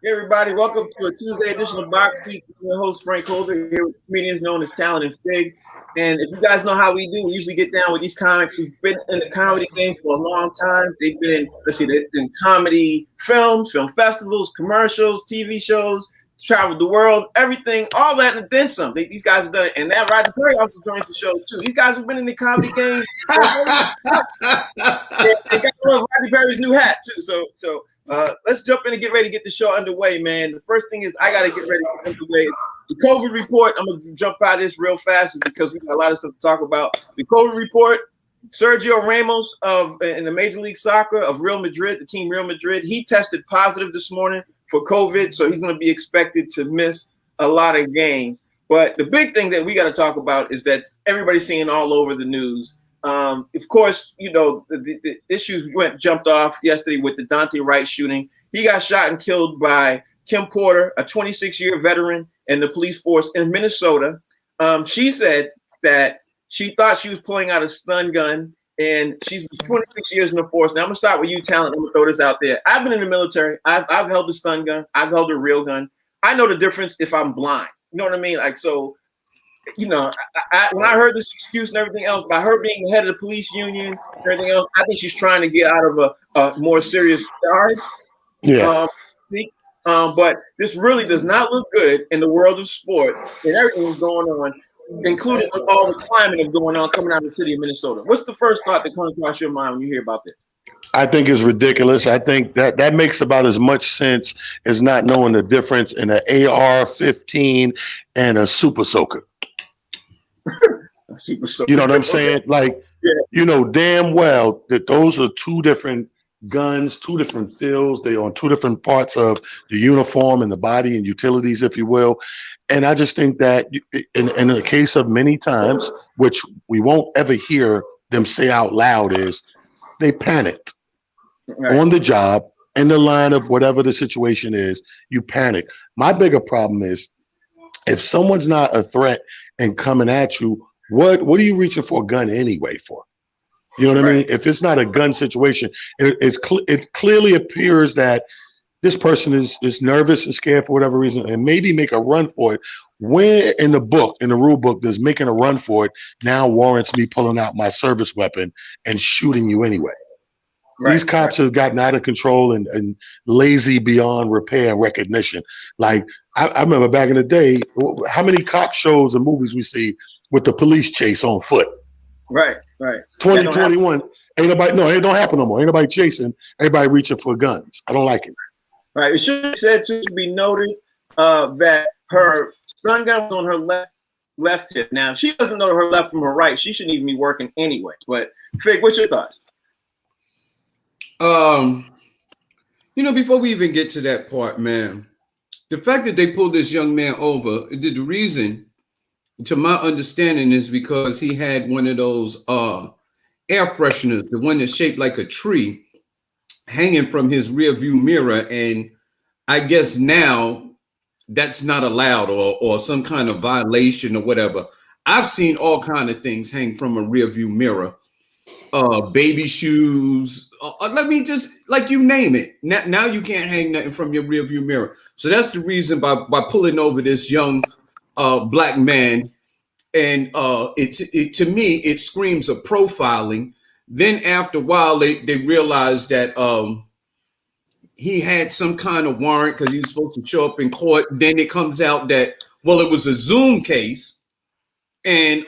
Hey everybody, welcome to a Tuesday edition of Box Seat. I'm your host Frank Holder here with comedians known as Talent and Fig. And if you guys know how we do, we usually get down with these comics who've been in the comedy game for a long time. They've been comedy films, film festivals, commercials, TV shows, traveled the world, everything, all that and then some. These guys have done it. And now Rodney Perry also joins the show too. These guys have been in the comedy game. They got Rodney Perry's new hat too. So let's jump in and get ready to get the show underway, man. The first thing is I got to get ready to get underway. The COVID report, I'm going to jump out of this real fast because we got a lot of stuff to talk about. The COVID report, Sergio Ramos in the Major League Soccer of Real Madrid, the team Real Madrid, he tested positive this morning for COVID, so he's going to be expected to miss a lot of games. But the big thing that we got to talk about is that everybody's seeing all over the news. Of course, you know, the issues jumped off yesterday with the Dante Wright shooting. He got shot and killed by Kim Porter, a 26-year veteran in the police force in Minnesota. She said that she thought she was pulling out a stun gun, and she's 26 years in the force. Now, I'm going to start with you, Talent. I'm going to throw this out there. I've been in the military. I've held a stun gun. I've held a real gun. I know the difference if I'm blind. You know what I mean? Like, so, you know, when I heard this excuse and everything else, by her being the head of the police union and everything else, I think she's trying to get out of a more serious charge. Yeah. But this really does not look good in the world of sports and everything that's going on, including all the climate that's going on coming out of the city of Minnesota. What's the first thought that comes across your mind when you hear about this? I think it's ridiculous. I think that makes about as much sense as not knowing the difference in an AR-15 and a Super Soaker. Super Soaker. You know what I'm saying? Like, yeah. You know damn well that those are two different guns, two different fields. They're on two different parts of the uniform and the body and utilities, if you will. And I just think that in the case of many times, which we won't ever hear them say out loud, is they panicked on the job, in the line of whatever the situation is. You panic. My bigger problem is if someone's not a threat and coming at you, what are you reaching for a gun anyway for? You know what I mean? If it's not a gun situation, it clearly appears that this person is nervous and scared for whatever reason and maybe make a run for it. Where in the rule book, does making a run for it now warrants me pulling out my service weapon and shooting you anyway? These cops have gotten out of control and lazy beyond repair and recognition. Like, I remember back in the day, how many cop shows and movies we see with the police chase on foot? Right. 2021, ain't nobody, no, it don't happen no more. Ain't nobody chasing, everybody reaching for guns. I don't like it. Right. It should be said to be noted that her stun gun was on her left hip. Now, she doesn't know her left from her right. She shouldn't even be working anyway. But Fig, what's your thoughts? You know, before we even get to that part, man, the fact that they pulled this young man over, the reason, to my understanding, is because he had one of those air fresheners, the one that's shaped like a tree, hanging from his rear view mirror. And I guess now that's not allowed or some kind of violation or whatever. I've seen all kind of things hang from a rear view mirror. Baby shoes, let me just, like, you name it. Now you can't hang nothing from your rear view mirror. So that's the reason by pulling over this young black man. And to me, it screams of profiling. Then after a while, they realized that he had some kind of warrant because he was supposed to show up in court. Then it comes out that, well, it was a Zoom case, and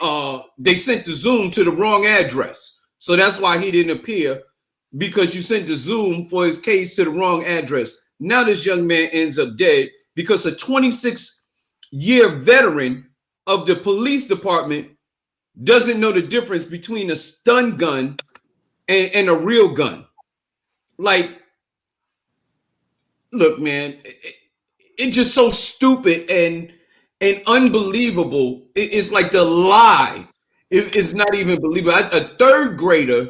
they sent the Zoom to the wrong address. So that's why he didn't appear, because you sent the Zoom for his case to the wrong address. Now this young man ends up dead because a 26-year veteran of the police department doesn't know the difference between a stun gun and a real gun. Like, look, man, it's just so stupid and unbelievable. It's like the lie. It's not even believable. A third grader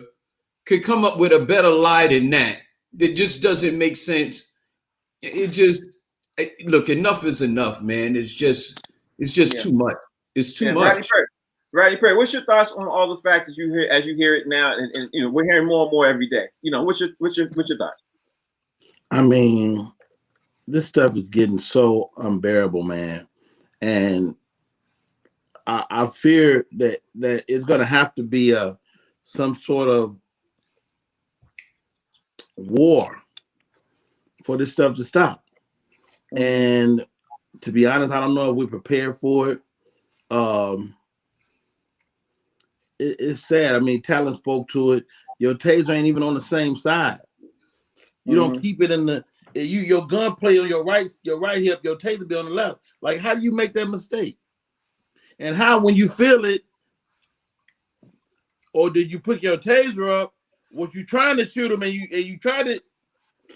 could come up with a better lie than that. It just doesn't make sense. Look, enough is enough, man. It's just too much. It's too much. Rodney Perry, what's your thoughts on all the facts that you hear as you hear it now? And you know, we're hearing more and more every day. You know, what's your thoughts? I mean, this stuff is getting so unbearable, man. And I fear that it's going to have to be some sort of war for this stuff to stop. And to be honest, I don't know if we're prepared for it. It's sad. I mean, Talon spoke to it. Your taser ain't even on the same side. You don't keep it in your gun play on your right hip, your taser be on the left. Like, how do you make that mistake? And how, when you feel it, or did you put your taser up? Was you trying to shoot him and you tried to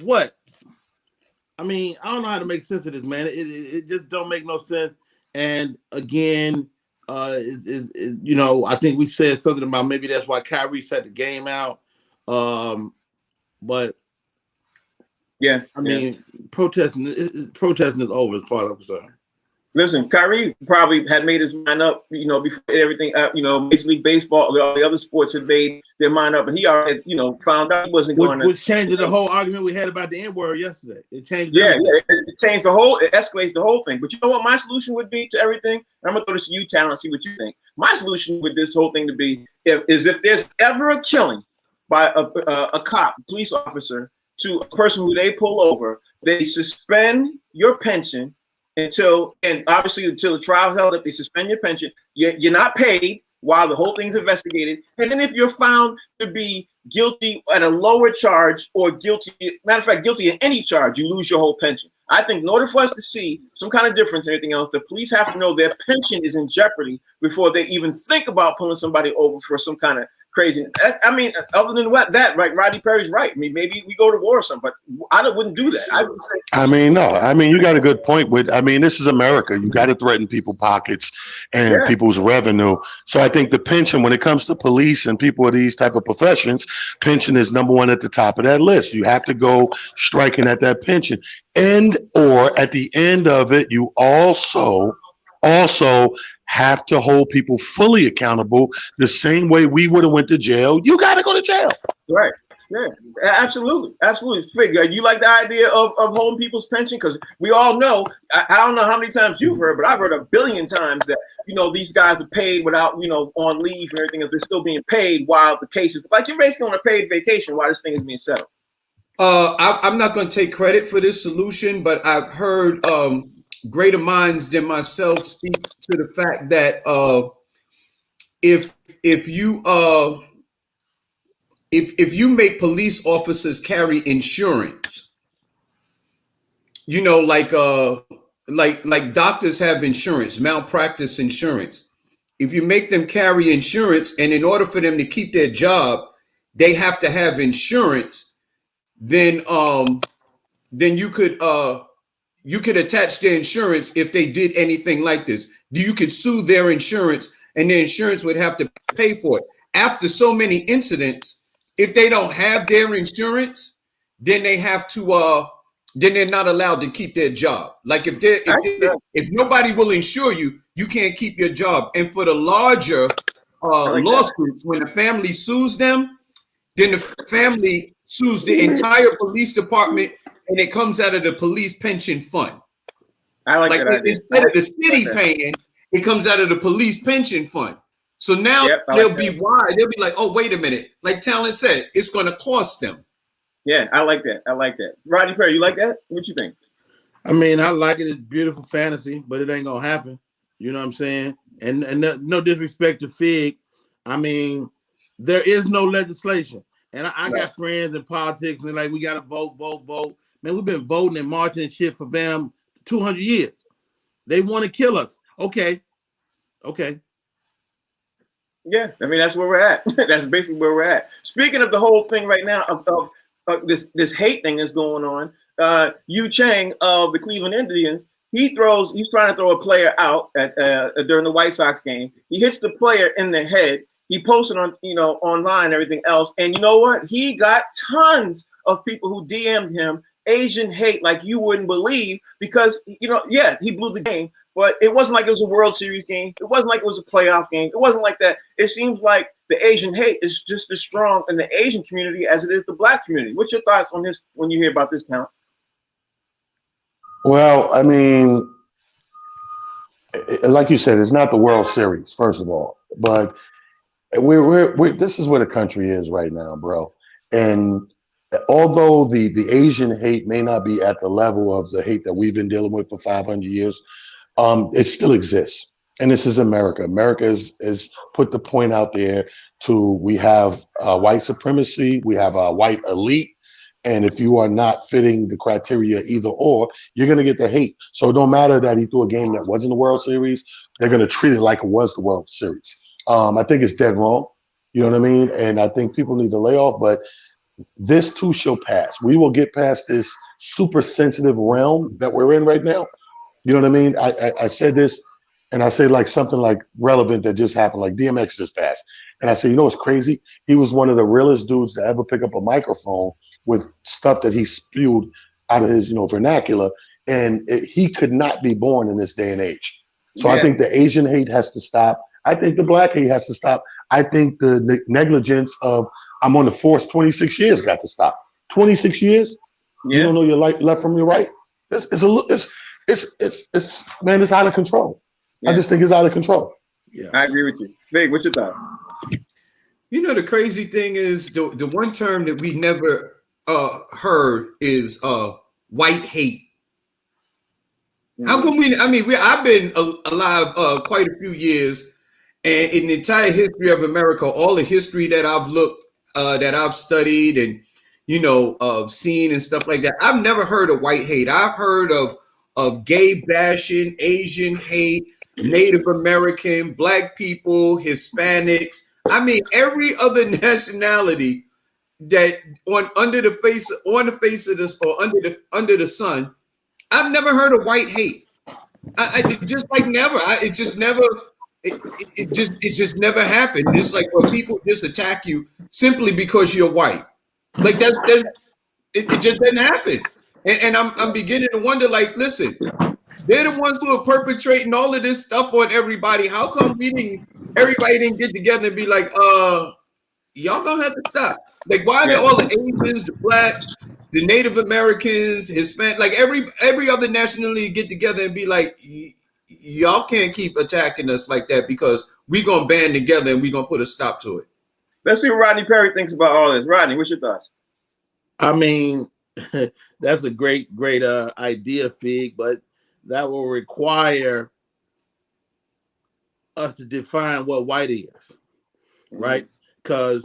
what? I mean, I don't know how to make sense of this, man. It just don't make no sense. And again, you know, I think we said something about maybe that's why Kyrie set the game out. But yeah, I mean, protesting is over as far as I'm concerned. Listen, Kyrie probably had made his mind up, you know, before everything, you know, Major League Baseball, all the other sports had made their mind up, and he already, you know, found out he wasn't going to. Which changed the whole argument we had about the N-word yesterday. It changed. It changed it escalates the whole thing. But you know what my solution would be to everything? I'm going to throw this to you, Talon, see what you think. My solution with this whole thing to be is if there's ever a killing by a cop, police officer, to a person who they pull over, they suspend your pension until the trial held up. They suspend your pension. You're not paid while the whole thing's investigated. And then if you're found to be guilty at a lower charge or guilty in any charge, you lose your whole pension. I think in order for us to see some kind of difference in anything else, the police have to know their pension is in jeopardy before they even think about pulling somebody over for some kind of crazy. I mean, other than that, right? Rodney Perry's right. I mean, maybe we go to war or something, but I wouldn't do that. I mean, no. I mean, you got a good point with. I mean, this is America. You got to threaten people's pockets and people's revenue. So I think the pension, when it comes to police and people of these type of professions, pension is number one at the top of that list. You have to go striking at that pension, or at the end of it, you also have to hold people fully accountable the same way we would have went to jail. You got to go to jail. Right. Yeah, absolutely. Figure you like the idea of holding people's pension? Because we all know, I don't know how many times you've heard, but I've heard a billion times that, you know, these guys are paid without, you know, on leave and everything. If they're still being paid while the case is like, you're basically on a paid vacation while this thing is being settled. I'm not going to take credit for this solution, but I've heard greater minds than myself speak to the fact that if you make police officers carry insurance, you know, like doctors have insurance, malpractice insurance. If you make them carry insurance, and in order for them to keep their job, they have to have insurance, then you could attach their insurance if they did anything like this. You could sue their insurance, and the insurance would have to pay for it. After so many incidents, if they don't have their insurance, then they have to then they're not allowed to keep their job. Like if nobody will insure you, you can't keep your job. And for the larger lawsuits, when the family sues them, then the family sues the entire police department, and it comes out of the police pension fund. I like that idea. Instead of the city paying, it comes out of the police pension fund. So now they'll be wise. They'll be like, oh, wait a minute. Like Talon said, it's going to cost them. Yeah, I like that. Rodney Perry, you like that? What you think? I mean, I like it. It's beautiful fantasy, but it ain't going to happen. You know what I'm saying? And no disrespect to Fig. I mean, there is no legislation. And I got friends in politics, and like, we got to vote. Man, we've been voting and marching and shit for them 200 years. They want to kill us. Okay. Yeah, I mean, that's where we're at. That's basically where we're at. Speaking of the whole thing right now of this hate thing that's going on, Yu Chang of the Cleveland Indians, he's trying to throw a player out at during the White Sox game. He hits the player in the head. He posted on, online and everything else. And you know what? He got tons of people who DM'd him Asian hate like you wouldn't believe, because, he blew the game, but it wasn't like it was a World Series game. It wasn't like it was a playoff game. It wasn't like that. It seems like the Asian hate is just as strong in the Asian community as it is the Black community. What's your thoughts on this when you hear about this, Count? Well, I mean, like you said, it's not the World Series, first of all, but we're this is where the country is right now, bro. And although the Asian hate may not be at the level of the hate that we've been dealing with for 500 years, it still exists. And this is America. America is put the point out there to we have white supremacy, we have a white elite, and if you are not fitting the criteria either or, you're going to get the hate. So it don't matter that he threw a game that wasn't the World Series, they're going to treat it like it was the World Series. I think it's dead wrong. You know what I mean? And I think people need to lay off, but this too shall pass. We will get past this super sensitive realm that we're in right now. You know what I mean? I said this, and I say like something like relevant that just happened, like DMX just passed. And I say, you know what's crazy? He was one of the realest dudes to ever pick up a microphone with stuff that he spewed out of his, vernacular. And he could not be born in this day and age. So I think the Asian hate has to stop. I think the black hate has to stop. I think the negligence of I'm on the force 26 years got to stop. 26 years? You don't know your left from your right? It's man, it's out of control. I just think it's out of control. Yeah, I agree with you. Big, what's your thought? The crazy thing is the one term that we never heard is white hate. How come I've been alive quite a few years, and in the entire history of America, all the history that I've looked, that I've studied and seen and stuff like that, I've never heard of white hate. I've heard of gay bashing, Asian hate, Native American, black people, Hispanics. I mean, every other nationality that under the face of this or under the sun, I've never heard of white hate. It just never happened. It's like when people just attack you simply because you're white. Like it just didn't happen. And I'm beginning to wonder, like, listen, they're the ones who are perpetrating all of this stuff on everybody. How come everybody didn't get together and be like, y'all gonna have to stop? Like, why did all the Asians, the blacks, the Native Americans, Hispanic, like every other nationality get together and be like, y'all can't keep attacking us like that because we're gonna band together and we're gonna put a stop to it. Let's see what Rodney Perry thinks about all this. Rodney, what's your thoughts? I mean, that's a great idea, Fig, but that will require us to define what white is, right? Because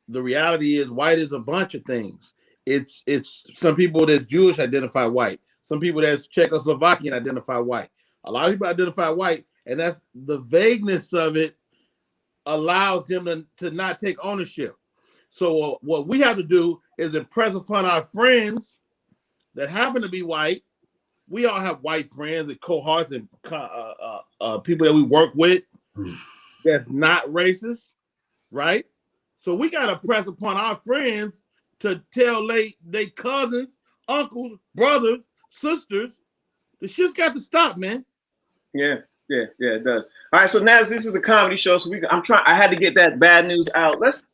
the reality is white is a bunch of things. It's some people that's Jewish identify white. Some people that's Czechoslovakian identify white. A lot of people identify white, and that's the vagueness of it allows them to not take ownership. So what we have to do is impress upon our friends that happen to be white. We all have white friends and cohorts and people that we work with that's not racist, right? So we got to press upon our friends to tell they cousins, uncles, brothers, sisters, the shit's got to stop, man. Yeah, it does. All right, so now this is a comedy show, so I had to get that bad news out. Let's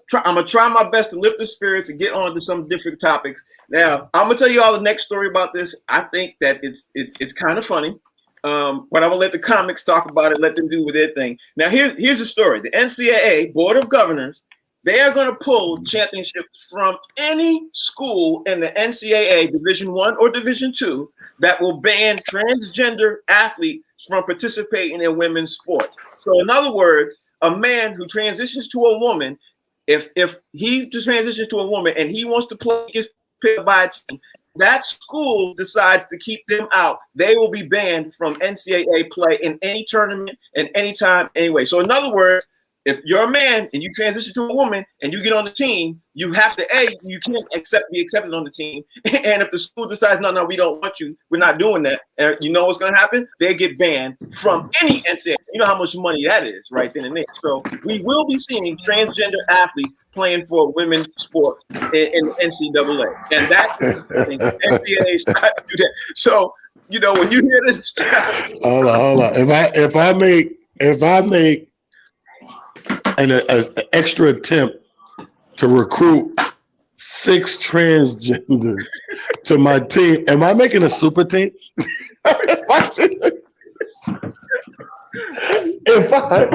try. I'm gonna try my best to lift the spirits and get on to some different topics. Now, I'm gonna tell you all the next story about this. I think that it's kind of funny, but I'm gonna let the comics talk about it. Let them do with their thing. Now, here's the story. The NCAA Board of Governors, they are going to pull championships from any school in the NCAA Division I or Division II that will ban transgender athletes from participating in women's sports. So, in other words, a man who transitions to a woman, if he just transitions to a woman and he wants to play his pick by a team, that school decides to keep them out. They will be banned from NCAA play in any tournament and anytime, anyway. So, in other words, if you're a man and you transition to a woman and you get on the team, you have to you can't be accepted on the team. And if the school decides, no, we don't want you, we're not doing that. And you know what's going to happen? They get banned from any NCAA. You know how much money that is, right then and there. So we will be seeing transgender athletes playing for women's sports in NCAA, and that NCAA is not to do that. So when you hear this, hold on. If I make an extra attempt to recruit 6 transgenders to my team. Am I making a super team? If I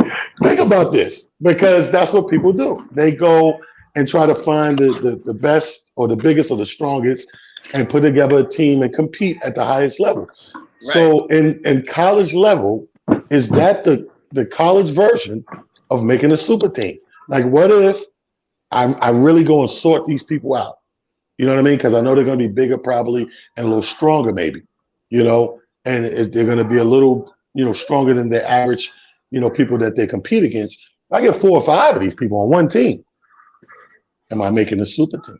think about this, because that's what people do. They go and try to find the best or the biggest or the strongest and put together a team and compete at the highest level. Right. So in college level, is that the college version of making a super team? Like, what if I really go and sort these people out? You know what I mean? Because I know they're going to be bigger probably and a little stronger maybe, you know, and they're going to be a little, you know, stronger than the average, you know, people that they compete against. I get 4 or 5 of these people on one team. Am I making a super team?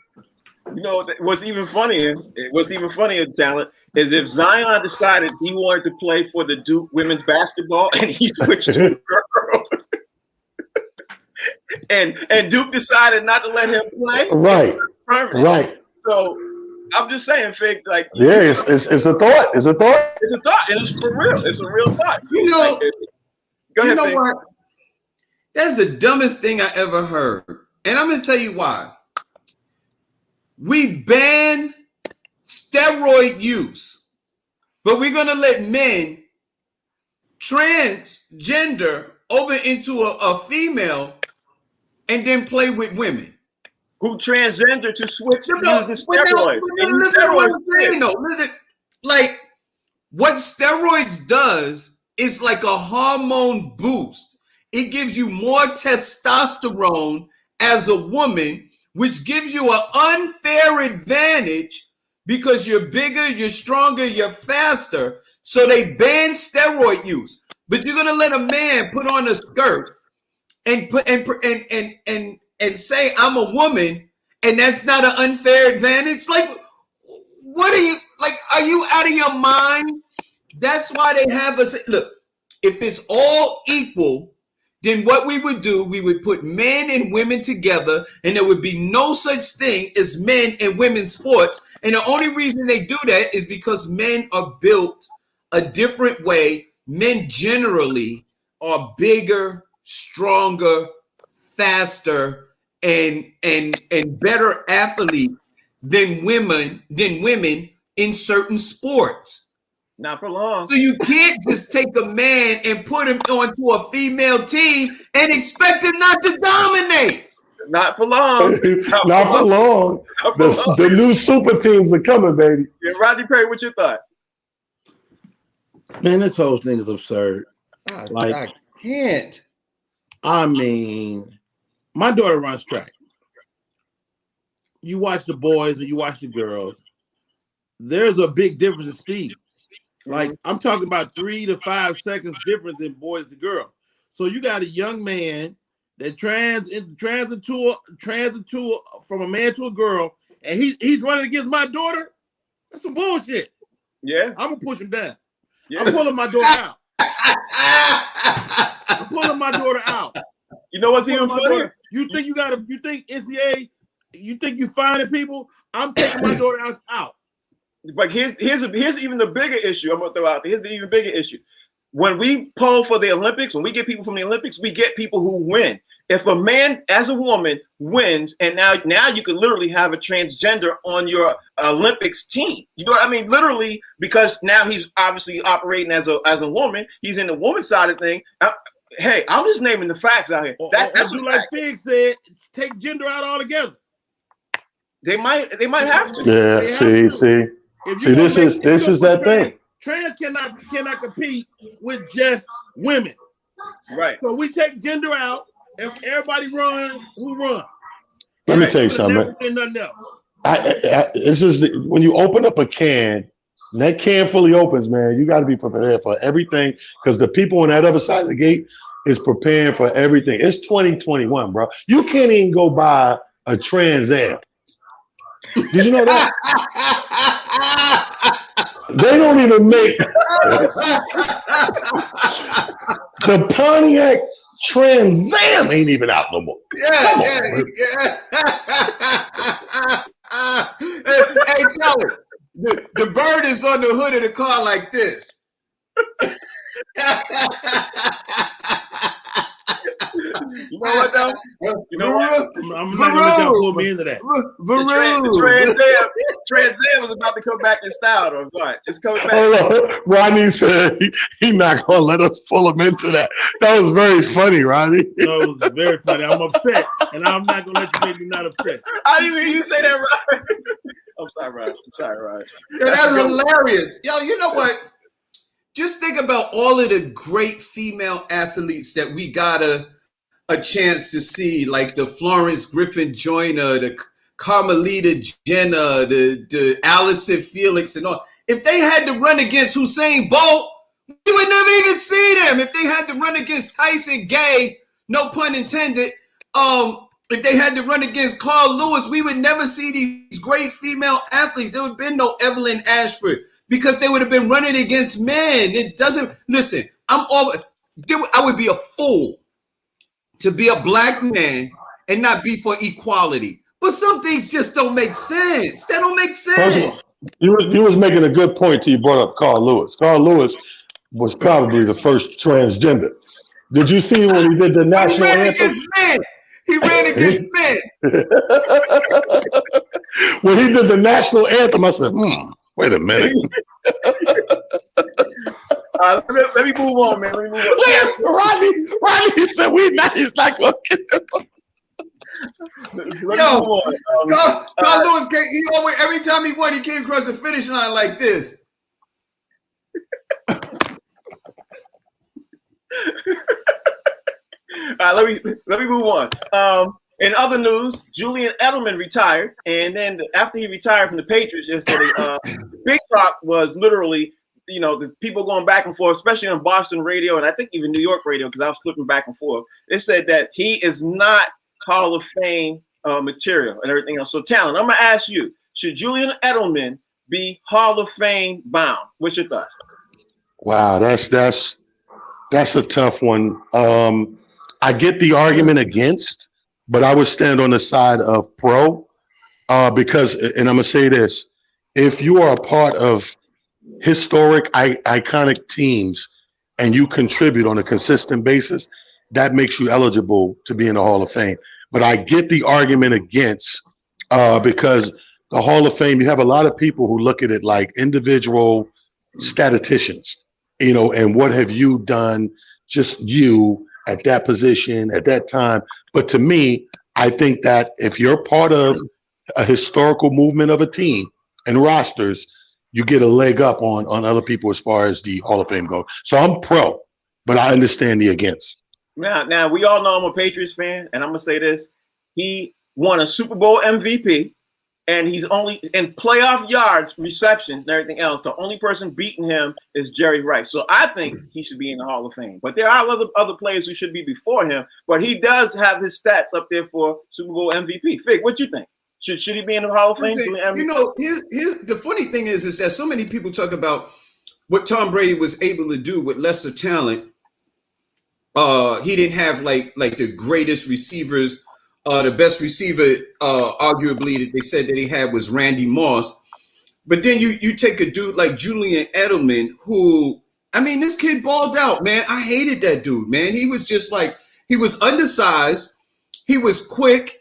You know, what's even funnier, talent, is if Zion decided he wanted to play for the Duke women's basketball and he switched to a girl. and Duke decided not to let him play. Right. Right. So I'm just saying, Fig, like, yeah, it's a thought. It's a thought. It's a thought, and it's for real. It's a real thought. You know, like, go ahead, you know Fig. what? That's the dumbest thing I ever heard. And I'm going to tell you why. We ban steroid use, but we're going to let men transgender over into a female and then play with women. Who transgender to switch to using steroids. Listen, like, what steroids does is like a hormone boost. It gives you more testosterone as a woman, which gives you an unfair advantage because you're bigger, you're stronger, you're faster. So they ban steroid use. But you're gonna let a man put on a skirt and say I'm a woman, and that's not an unfair advantage. Like, what are you like? Are you out of your mind? That's why they have us. Look, if it's all equal, then what we would do, we would put men and women together, and there would be no such thing as men and women's sports. And the only reason they do that is because men are built a different way. Men generally are bigger, stronger, faster, and better athlete than women in certain sports. Not for long. So you can't just take a man and put him onto a female team and expect him not to dominate. Not for long. Not for long. The new super teams are coming, baby. Yeah, Rodney Perry, what's your thoughts? Man, this whole thing is absurd. I can't. I mean, my daughter runs track. You watch the boys and you watch the girls. There's a big difference in speed. Like, I'm talking about 3 to 5 seconds difference in boys to girls. So you got a young man that trans from a man to a girl, and he's running against my daughter. That's some bullshit. Yeah, I'm gonna push him down. Yeah. I'm pulling my daughter out. I'm pulling my daughter out. You know what's even funnier? You think NCAA? You think you finding people? I'm taking my daughter out. But here's even the bigger issue. I'm gonna throw out there. Here's the even bigger issue. When we poll for the Olympics, when we get people from the Olympics, we get people who win. If a man as a woman wins, and now you can literally have a transgender on your Olympics team. You know what I mean? Literally, because now he's obviously operating as a woman. He's in the woman side of thing. Hey, I'm just naming the facts out here. That's like Fig said. Take gender out altogether. They might have to. Yeah. See. This is that thing. Trans cannot compete with just women. Right. So we take gender out. If everybody runs, who runs? Let me tell you something. Nothing else. This is when you open up a can, and that can fully opens, man. You got to be prepared for everything because the people on that other side of the gate is preparing for everything. It's 2021, bro. You can't even go buy a Trans Am. Did you know that? They don't even make the Pontiac Trans Am ain't even out no more. Yeah. Hey, Charlie, the bird is on the hood of the car like this. You know what though? You know what? I'm not gonna let y'all pull me into that. Trans Am was about to come back in style, though. Go ahead. Just coming back. Hold on. Rodney said he's not gonna let us pull him into that. That was very funny, Rodney. No, it was very funny. I'm upset, and I'm not gonna let you make me not upset. I didn't even hear you say that right. I'm sorry, Rod. Yo, that's hilarious. Yo, you know what? Just think about all of the great female athletes that we got a chance to see, like the Florence Griffin Joyner, the Carmelita Jenner, the Allison Felix, and all. If they had to run against Usain Bolt, we would never even see them. If they had to run against Tyson Gay, no pun intended, if they had to run against Carl Lewis, we would never see these great female athletes. There would have been no Evelyn Ashford because they would have been running against men. It doesn't, listen, I would be a fool to be a black man and not be for equality. But some things just don't make sense. That don't make sense. First of all, you was making a good point till you brought up Carl Lewis. Carl Lewis was probably the first transgender. Did you see when he did the national anthem? He ran against men. When he did the national anthem, I said, wait a minute. Let me move on, man. Let me move on. Rodney said he's not going to get him. Yo, Carl Lewis, he always, every time he won, he came across the finish line like this. Let me move on. In other news, Julian Edelman retired, and then after he retired from the Patriots yesterday, big talk was literally, the people going back and forth, especially on Boston radio, and I think even New York radio, because I was flipping back and forth. They said that he is not Hall of Fame material and everything else. So, Talon, I'm gonna ask you: should Julian Edelman be Hall of Fame bound? What's your thoughts? Wow, that's a tough one. I get the argument against, but I would stand on the side of pro because, and I'm gonna say this: if you are a part of historic, iconic teams and you contribute on a consistent basis, that makes you eligible to be in the Hall of Fame. But I get the argument against because the Hall of Fame, you have a lot of people who look at it like individual statisticians, and what have you done, just you at that position at that time. But to me, I think that if you're part of a historical movement of a team and rosters, you get a leg up on other people as far as the Hall of Fame goes. So I'm pro, but I understand the against. Now we all know I'm a Patriots fan, and I'm gonna say this: he won a Super Bowl MVP, and he's only in playoff yards, receptions, and everything else. The only person beating him is Jerry Rice. So I think he should be in the Hall of Fame. But there are other players who should be before him. But he does have his stats up there for Super Bowl MVP. Fig, what you think? Should he be in the Hall of Fame? The funny thing is that so many people talk about what Tom Brady was able to do with lesser talent. He didn't have like the greatest receivers. The best receiver, arguably, that they said that he had was Randy Moss. But then you take a dude like Julian Edelman, who, I mean, this kid balled out, man. I hated that dude, man. He was just like, he was undersized. He was quick.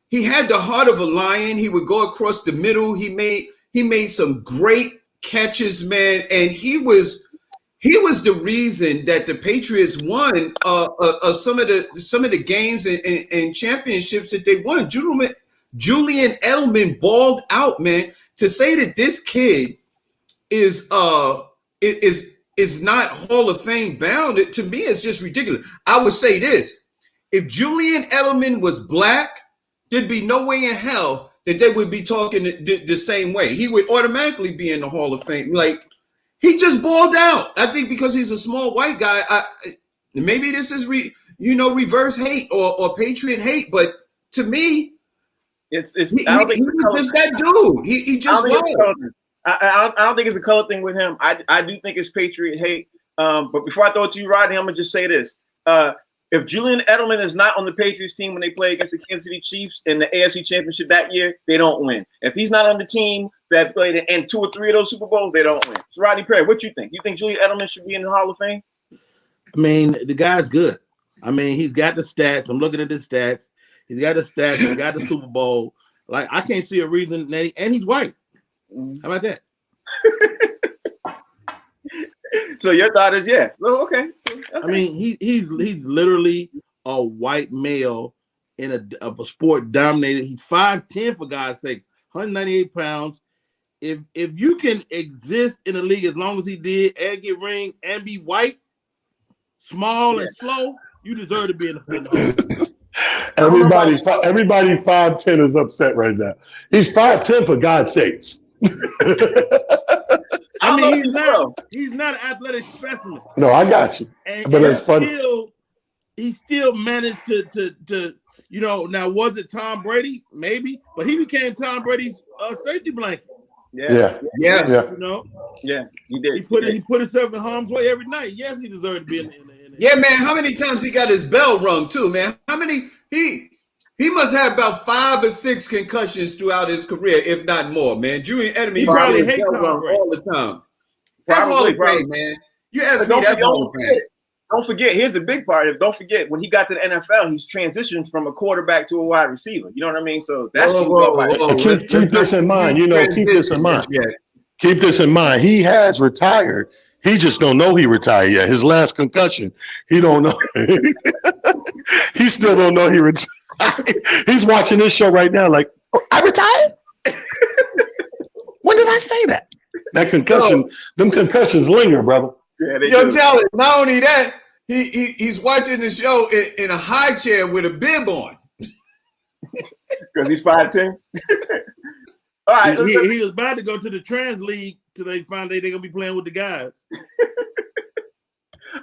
He had the heart of a lion. He would go across the middle. He made some great catches, man. And he was the reason that the Patriots won some of the games and championships that they won. Julian Edelman balled out, man. To say that this kid is not Hall of Fame bound, to me, it's just ridiculous. I would say this: if Julian Edelman was black, there'd be no way in hell that they would be talking the same way. He would automatically be in the Hall of Fame. Like, he just balled out. I think because he's a small white guy. Maybe this is reverse hate or patriot hate, but to me, he's just that dude. He just was. I don't think it's a color thing with him. I do think it's patriot hate. But before I throw it to you, Rodney, I'm gonna just say this: if Julian Edelman is not on the Patriots team when they play against the Kansas City Chiefs in the AFC Championship that year, they don't win. If he's not on the team that played in 2 or 3 of those Super Bowls, they don't win. So, Rodney Perry, what you think? You think Julian Edelman should be in the Hall of Fame? I mean, the guy's good. I mean, he's got the stats. I'm looking at his stats. He's got the stats. He's got the Super Bowl. Like, I can't see a reason that and he's white. How about that? So your thought is yeah. Oh, okay. So, okay. I mean, he's literally a white male in a sport dominated. He's 5'10" for God's sake, 198 pounds. If you can exist in the league as long as he did and get ring and be white, small and slow, you deserve to be in the Everybody 5'10" is upset right now. He's 5'10" for God's sakes. I mean, he's not an athletic specimen. No, I got you. But it's funny. He still managed to now was it Tom Brady? Maybe, but he became Tom Brady's safety blanket. Yeah. You know? Yeah, he did. He put himself in harm's way every night. Yes, he deserved to be in the Yeah, man. How many times he got his bell rung too, man? How many he must have about 5 or 6 concussions throughout his career, if not more, man. Julian Edelman probably hates Tom Brady all the time. That's Hall of Fame, man. You ask me, that's Hall of Fame. Don't forget, here's the big part. Don't forget, when he got to the NFL, he's transitioned from a quarterback to a wide receiver. You know what I mean? So that's keep this in mind. Keep this in mind. Keep this in mind. He has retired. He just don't know he retired yet. His last concussion, he don't know. He still don't know he retired. He's watching this show right now like, oh, I retired? When did I say that? That concussion, them concussions linger, brother. Yeah, Yo, Charlie, not only that, he's watching the show in a high chair with a bib on. Because he's 5'10". All right. He was about to go to the trans league till they find they're gonna be playing with the guys.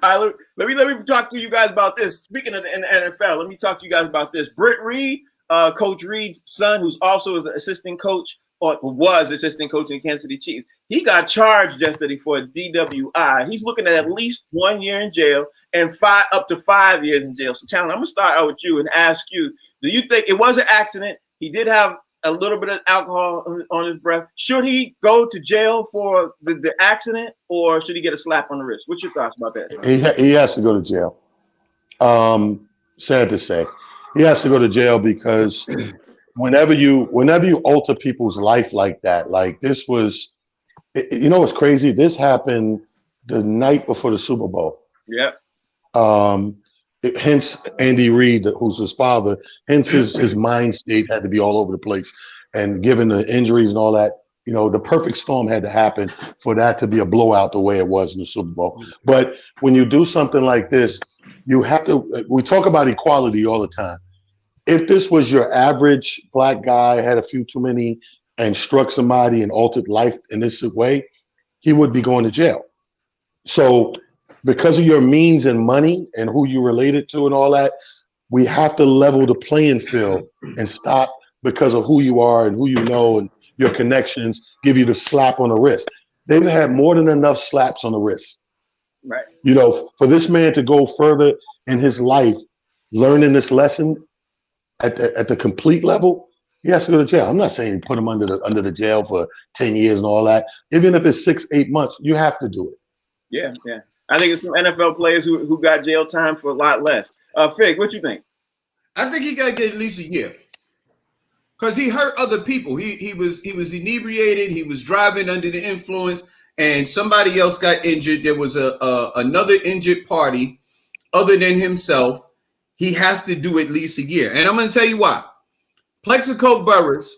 All right, let me talk to you guys about this. Speaking of the NFL, let me talk to you guys about this. Britt Reid, Coach Reid's son, who's also an assistant coach or was assistant coach in Kansas City Chiefs. He got charged yesterday for a DWI. He's looking at least 1 year in jail and up to 5 years in jail. So, Chandler, I'm gonna start out with you and ask you: do you think it was an accident? He did have a little bit of alcohol on his breath. Should he go to jail for the accident, or should he get a slap on the wrist? What's your thoughts about that? He has to go to jail. Sad to say, he has to go to jail because whenever you alter people's life like that, like this was, what's crazy? This happened the night before the Super Bowl. Yeah. Hence Andy Reid, who's his father, hence his mind state had to be all over the place. And given the injuries and all that, the perfect storm had to happen for that to be a blowout the way it was in the Super Bowl. But when you do something like this, you have to, we talk about equality all the time. If this was your average black guy, had a few too many and struck somebody and altered life in this way, he would be going to jail. So because of your means and money and who you related to and all that, we have to level the playing field and stop because of who you are and who you know and your connections give you the slap on the wrist. They've had more than enough slaps on the wrist. Right. For this man to go further in his life, learning this lesson at the complete level, he has to go to jail. I'm not saying put him under the jail for 10 years and all that. Even if it's 6-8 months, you have to do it. Yeah. I think it's some NFL players who got jail time for a lot less. Fig, what you think? I think he got to get at least a year because he hurt other people. He was inebriated. He was driving under the influence, and somebody else got injured. There was another injured party other than himself. He has to do at least a year, and I'm going to tell you why. Plexico Burress,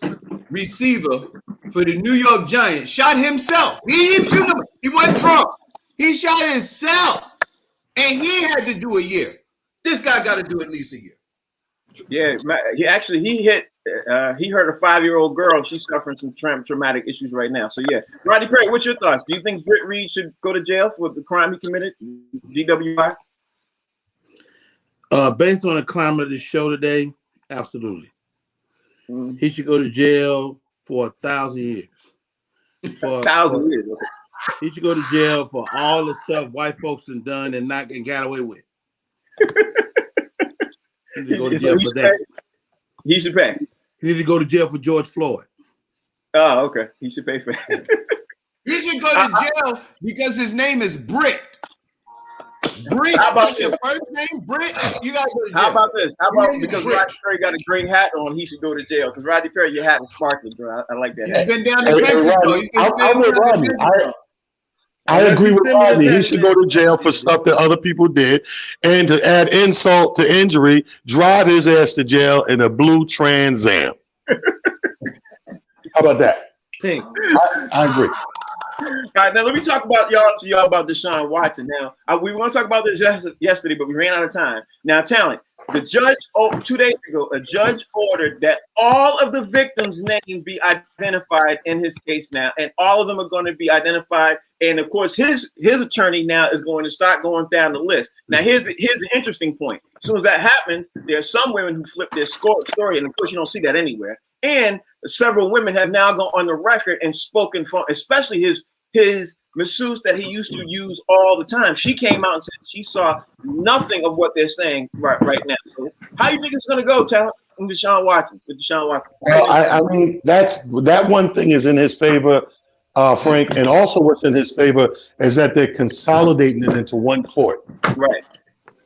receiver for the New York Giants, shot himself. He didn't shoot him. He wasn't drunk. He shot himself, and he had to do a year. This guy got to do at least a year. Yeah, he hurt a 5-year-old girl. She's suffering some traumatic issues right now. So yeah, Rodney Perry, what's your thoughts? Do you think Britt Reid should go to jail for the crime he committed, DWI? Based on the climate of the show today, absolutely. He should go to jail for 1,000 years. 1,000 years. Okay. He should go to jail for all the stuff white folks have done and got away with. He should go to jail for that. He should pay. He need to go to jail for George Floyd. Oh, okay. He should pay for that. He should go to jail because his name is Britt. Britt. How about That's your first name, Britt? You gotta go to jail. How about this? How about because Britt. Rodney Perry got a great hat on, he should go to jail? Because Rodney Perry, your hat is sparkling, bro. I like that He's hat. been down Hey, to Mexico. Rodney, He's been I'm staying with down to Rodney. Mexico. I agree with Rodney. He should go to jail for man. stuff that other people did. And to add insult to injury, drive his ass to jail in a blue Trans Am. How about that? Pink. I agree. All right, now let me talk about y'all about Deshaun Watson. Now, we want to talk about this yesterday, but we ran out of time. Now, Talent, the judge, 2 days ago, a judge ordered that all of the victims' names be identified in his case now, and all of them are going to be identified. And of course, his attorney now is going to start going down the list. Now, here's the interesting point. As soon as that happens, there are some women who flip their story, and of course, you don't see that anywhere. And several women have now gone on the record and spoken for, especially his masseuse that he used to use all the time. She came out and said she saw nothing of what they're saying right now. So how do you think it's going to go, Talent, with Deshaun Watson? Well, I mean, that one thing is in his favor, Frank, and also what's in his favor is that they're consolidating it into one court. Right.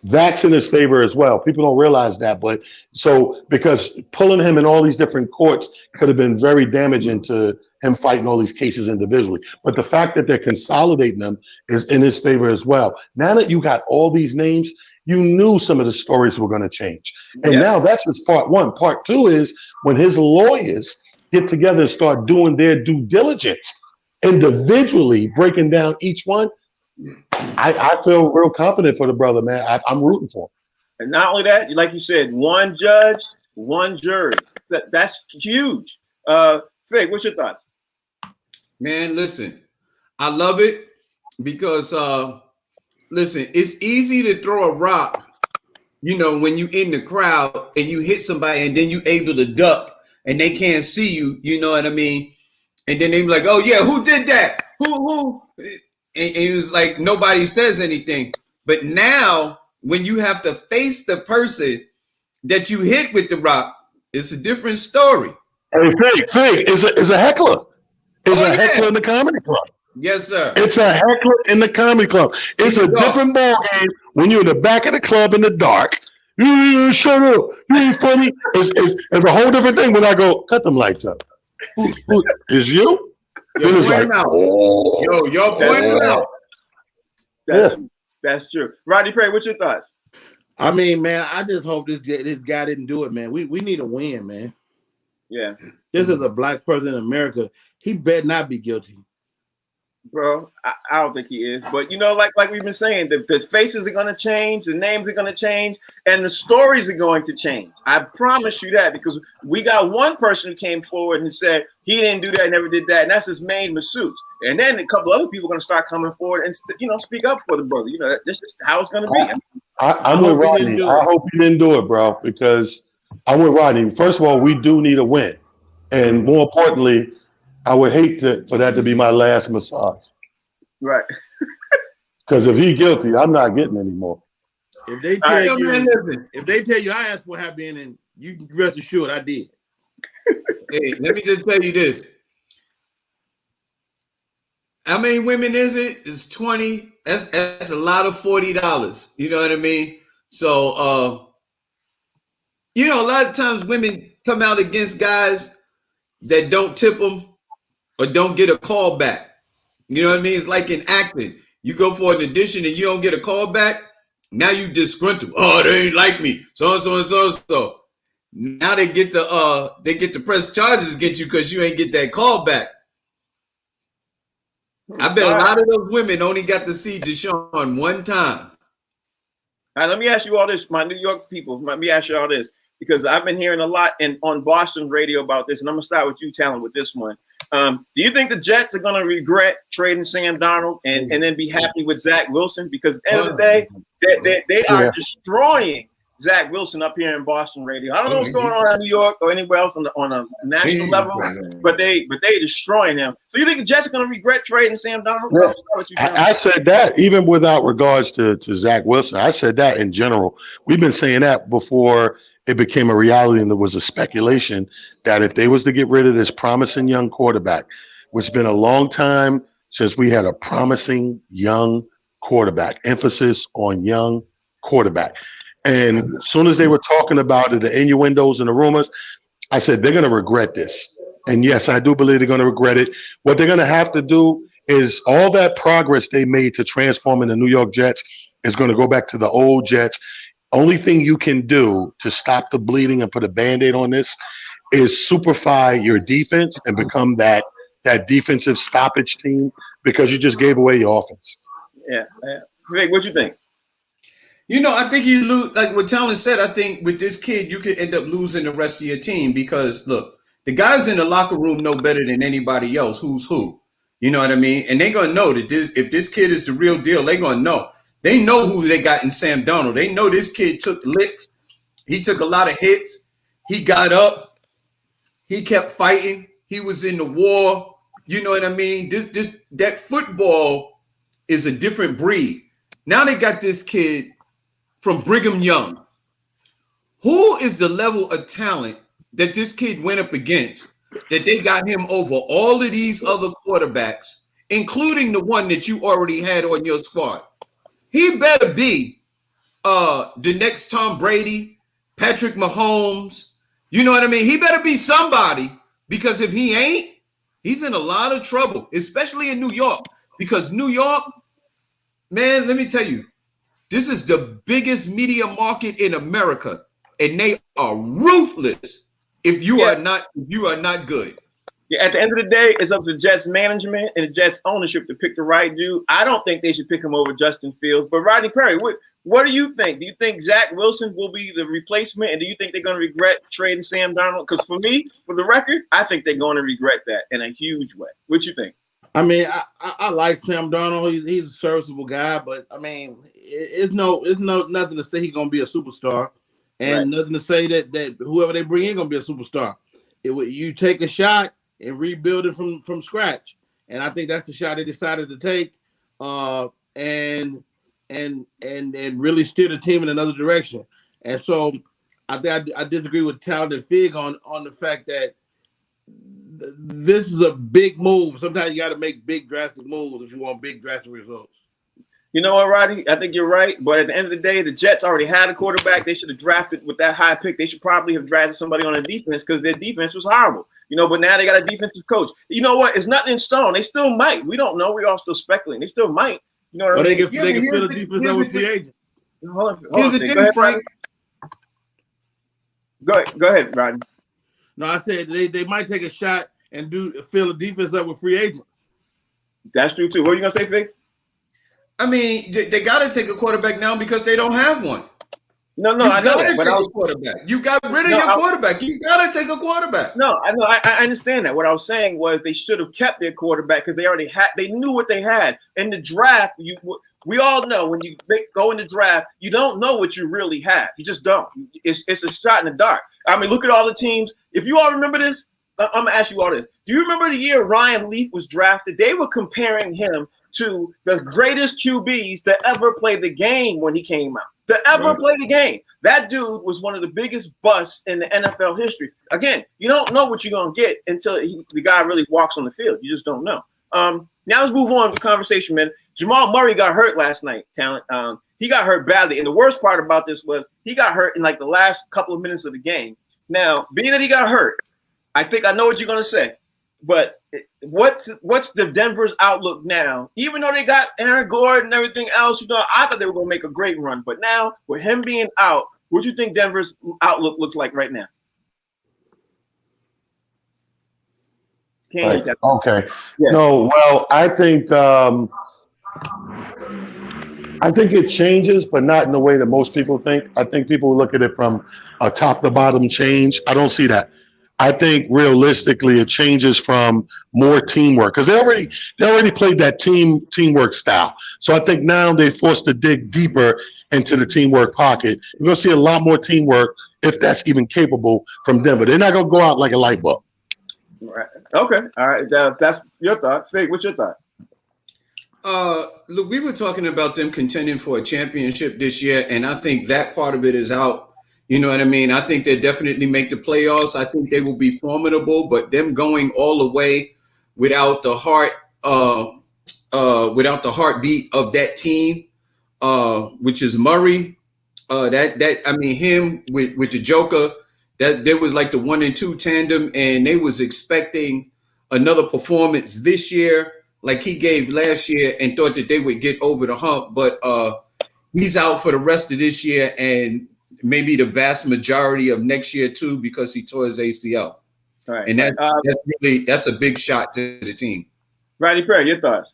That's in his favor as well. People don't realize that, but so because pulling him in all these different courts could have been very damaging to him fighting all these cases individually. But the fact that they're consolidating them is in his favor as well. Now that you got all these names, you knew some of the stories were going to change. And now that's just part one. Part two is when his lawyers get together and start doing their due diligence, individually breaking down each one. I feel real confident for the brother, man. I'm rooting for him. And not only that, like you said, one judge, one jury. That's huge. Fig, what's your thoughts? Man, listen, I love it because, listen, it's easy to throw a rock, when you in the crowd and you hit somebody and then you able to duck and they can't see you, you know what I mean? And then they be like, oh, yeah, who did that? Who? And it was like nobody says anything. But now when you have to face the person that you hit with the rock, it's a different story. Hey, Fig, is a heckler. It's a heckler in the comedy club. Yes, sir. It's a heckler in the comedy club. It's a different ball game when you're in the back of the club in the dark. You shut up. You ain't funny. It's a whole different thing when I go, cut them lights up. Who is you? Yo, point out. Yo, point out. That's true. Rodney Perry, what's your thoughts? I mean, man, I just hope this guy didn't do it, man. We need a win, man. Yeah. This is a black person in America. He better not be guilty. Bro, I don't think he is. But, like we've been saying, the faces are going to change, the names are going to change, and the stories are going to change. I promise you that, because we got one person who came forward and said he didn't do that, never did that, and that's his main masseuse. And then a couple other people are going to start coming forward and, speak up for the brother. That's just how it's going to be. I'm with Rodney. I hope he didn't do it, bro, because I'm with Rodney. First of all, we do need a win. And more importantly, I would hate for that to be my last massage. Right. Because if he's guilty, I'm not getting any more. If they tell you I asked for happy ending, you rest assured I did. Hey, let me just tell you this. How many women is it? It's 20. That's a lot of $40. You know what I mean? So a lot of times women come out against guys that don't tip them or don't get a call back. You know what I mean? It's like in acting. You go for an audition and you don't get a call back. Now you disgruntled. Oh, they ain't like me. So and so and so and so. Now they get to press charges against you because you ain't get that call back. I bet a lot of those women only got to see Deshaun one time. All right, let me ask you all this, my New York people. Let me ask you all this, because I've been hearing a lot on Boston radio about this, and I'm gonna start with you, Talent, with this one. Do you think the Jets are gonna regret trading Sam Darnold and then be happy with Zach Wilson? Because at the end of the day, they are destroying Zach Wilson up here in Boston radio. I don't know what's going on in New York or anywhere else on a national level, but they destroying him. So you think the Jets are going to regret trading Sam Darnold? Well, I said that even without regards to Zach Wilson. I said that in general. We've been saying that before it became a reality, and there was a speculation that if they was to get rid of this promising young quarterback, which has been a long time since we had a promising young quarterback, emphasis on young quarterback. And as soon as they were talking about it, the innuendos and the rumors, I said, they're going to regret this. And yes, I do believe they're going to regret it. What they're going to have to do is all that progress they made to transform in the New York Jets is going to go back to the old Jets. Only thing you can do to stop the bleeding and put a Band-Aid on this is superfy your defense and become that defensive stoppage team, because you just gave away your offense. Yeah. Greg, what you think? I think you lose, like what Talon said. I think with this kid, you could end up losing the rest of your team because, look, the guys in the locker room know better than anybody else who's who. You know what I mean? And they're going to know that if this kid is the real deal, they're going to know. They know who they got in Sam Darnold. They know this kid took licks. He took a lot of hits. He got up. He kept fighting. He was in the war. You know what I mean? That football is a different breed. Now they got this kid from Brigham Young. Who is the level of talent that this kid went up against that they got him over all of these other quarterbacks, including the one that you already had on your squad? He better be the next Tom Brady, Patrick Mahomes. You know what I mean? He better be somebody, because if he ain't, he's in a lot of trouble, especially in New York. Because New York, man, let me tell you, this is the biggest media market in America, and they are ruthless if you are not good. Yeah, at the end of the day, it's up to Jets management and the Jets ownership to pick the right dude. I don't think they should pick him over Justin Fields. But Rodney Perry, what do you think? Do you think Zach Wilson will be the replacement? And do you think they're going to regret trading Sam Darnold? Because for me, for the record, I think they're going to regret that in a huge way. What you think? I mean, I like Sam Darnold. He's a serviceable guy, but I mean, it's nothing to say he's going to be a superstar, and nothing to say that whoever they bring in going to be a superstar. You take a shot and rebuild it from scratch, and I think that's the shot they decided to take, and really steer the team in another direction. And so I think I disagree with Talented Fig on the fact that this is a big move. Sometimes you got to make big drastic moves if you want big drastic results. You know what, Roddy? I think you're right. But at the end of the day, the Jets already had a quarterback. They should have drafted with that high pick. They should probably have drafted somebody on the defense because their defense was horrible. But now they got a defensive coach. You know what? It's nothing in stone. They still might. We don't know. We're all still speculating. They still might. You know what I mean? They can fill the defense over free agent. Here's the thing, Frank. Go ahead, Rodney. No, I said they might take a shot and fill the defense up with free agents. That's true too. What are you gonna say, Fig? I mean, they got to take a quarterback now because they don't have one. No, I know that. But quarterback. You got rid of your quarterback. You got to take a quarterback. No, I know. I understand that. What I was saying was they should have kept their quarterback because they knew what they had in the draft. We all know when you go in the draft, you don't know what you really have. You just don't. It's a shot in the dark. I mean, look at all the teams. If you all remember this, I'm gonna ask you all this. Do you remember the year Ryan Leaf was drafted? They were comparing him to the greatest QBs to ever play the game when he came out. To ever play the game. That dude was one of the biggest busts in the NFL history. Again, you don't know what you're going to get until the guy really walks on the field. You just don't know. Now let's move on to the conversation, man. Jamal Murray got hurt last night, Talent. He got hurt badly. And the worst part about this was he got hurt in like the last couple of minutes of the game. Now, being that he got hurt, I think I know what you're going to say. But what's the Denver's outlook now? Even though they got Aaron Gordon and everything else, I thought they were going to make a great run. But now, with him being out, what do you think Denver's outlook looks like right now? Okay. Yeah. No, well, I think it changes, but not in the way that most people think. I think people look at it from a top to bottom change. I don't see that. I think realistically it changes from more teamwork because they already played that teamwork style. So I think now they're forced to dig deeper into the teamwork pocket. You're going to see a lot more teamwork if that's even capable from Denver. They're not going to go out like a light bulb. Right. Okay. All right. That's your thought. Fig, what's your thought? Look, we were talking about them contending for a championship this year, and I think that part of it is out. You know what I mean? I think they definitely make the playoffs. I think they will be formidable, but them going all the way without the heart without the heartbeat of that team, which is Murray. Him with the Joker, that there was like the 1 and 2 tandem, and they was expecting another performance this year like he gave last year, and thought that they would get over the hump. But he's out for the rest of this year and maybe the vast majority of next year too, because he tore his ACL. All right. And that's a big shot to the team. Rodney Perry, your thoughts?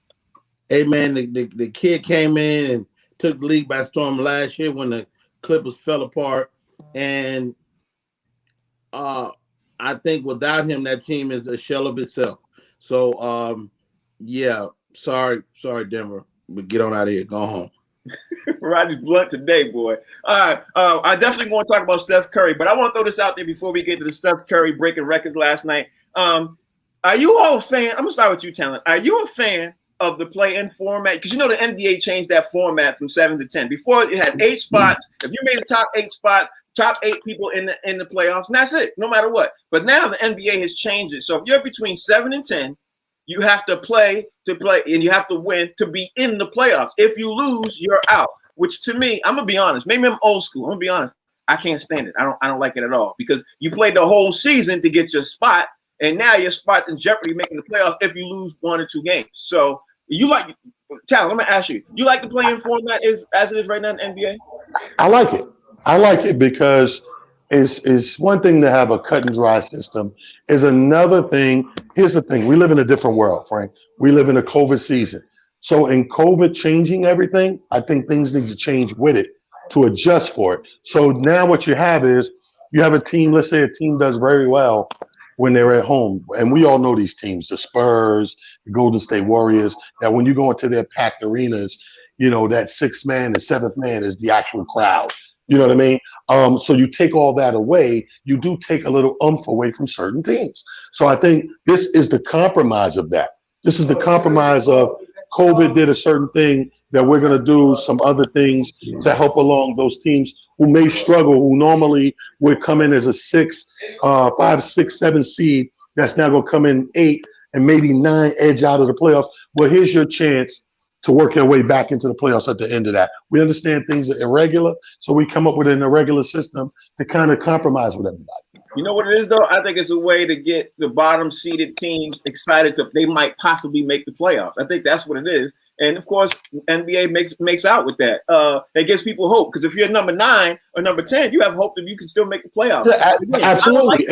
Hey man, the kid came in and took the league by storm last year when the Clippers fell apart, and I think without him, that team is a shell of itself. So yeah, sorry, Denver, but get on out of here, go home. Rodney's blunt today, boy. All right, I definitely want to talk about Steph Curry, but I want to throw this out there before we get to the Steph Curry breaking records last night. Are you all a fan? I'm gonna start with you, Talent. Are you a fan of the play-in format? Because you know the NBA changed that format from 7 to 10. Before it had 8 spots. If you made the top 8 spots, top 8 people in the playoffs, and that's it, no matter what. But now the NBA has changed it. So if you're between 7 and 10, you have to play, and you have to win to be in the playoffs. If you lose, you're out. Which to me, I'm gonna be honest. Maybe I'm old school. I'm gonna be honest. I can't stand it. I don't like it at all, because you played the whole season to get your spot, and now your spot's in jeopardy making the playoffs if you lose 1 or 2 games. So you like, Talent, I'm gonna ask you. You like the play-in format as it is right now in the NBA? I like it. I like it because it's one thing to have a cut and dry system. Is another thing. Here's the thing. We live in a different world, Frank. We live in a COVID season. So in COVID changing everything, I think things need to change with it to adjust for it. So now what you have is you have a team, let's say a team does very well when they're at home. And we all know these teams, the Spurs, the Golden State Warriors, that when you go into their packed arenas, you know, that 6th man and 7th man is the actual crowd. You know what I mean? So you take all that away, you do take a little oomph away from certain teams. So I think this is the compromise of that. This is the compromise of COVID did a certain thing, that we're going to do some other things to help along those teams who may struggle, who normally would come in as a 5, 6, 7 seed, that's now going to come in 8 and maybe 9, edge out of the playoffs. Well, here's your chance to work your way back into the playoffs at the end of that. We understand things are irregular, so we come up with an irregular system to kind of compromise with everybody. You know what it is, though? I think it's a way to get the bottom seeded teams excited they might possibly make the playoffs. I think that's what it is. And of course, NBA makes out with that. It gives people hope, because if you're number 9 or number 10, you have hope that you can still make the playoffs. Yeah, absolutely.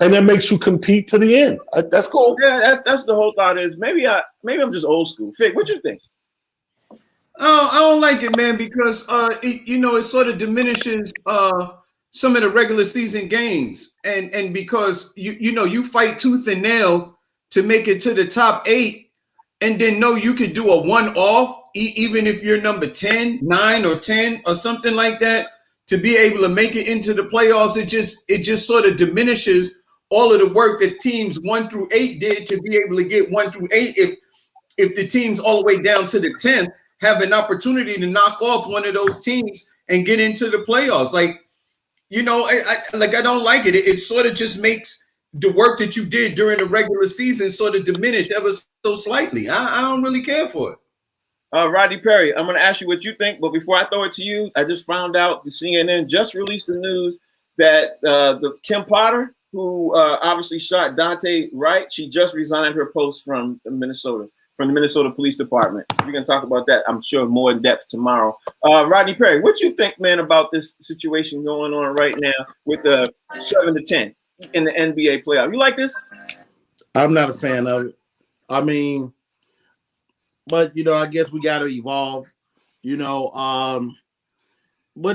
And that makes you compete to the end. That's cool. Yeah, that's the whole thought. Is maybe I'm just old school. Fig, what you think? Oh, I don't like it, man, because it sort of diminishes some of the regular season games, and because you fight tooth and nail to make it to the top 8. And then you could do a one-off, even if you're number 10, 9, or 10, or something like that, to be able to make it into the playoffs. It just sort of diminishes all of the work that teams 1 through 8 did to be able to get 1 through 8. If the teams all the way down to the 10th have an opportunity to knock off one of those teams and get into the playoffs, I don't like it. It sort of just makes the work that you did during the regular season sort of diminish ever so slightly. I don't really care for it. Rodney Perry, I'm going to ask you what you think, but before I throw it to you, I just found out the CNN just released the news that the Kim Potter, who obviously shot Dante Wright, she just resigned her post from the Minnesota Police Department. We're going to talk about that, I'm sure, more in depth tomorrow. Rodney Perry, what you think, man, about this situation going on right now with the 7 to 10 in the NBA playoff? You like this? I'm not a fan of it. I mean, but I guess we got to evolve. What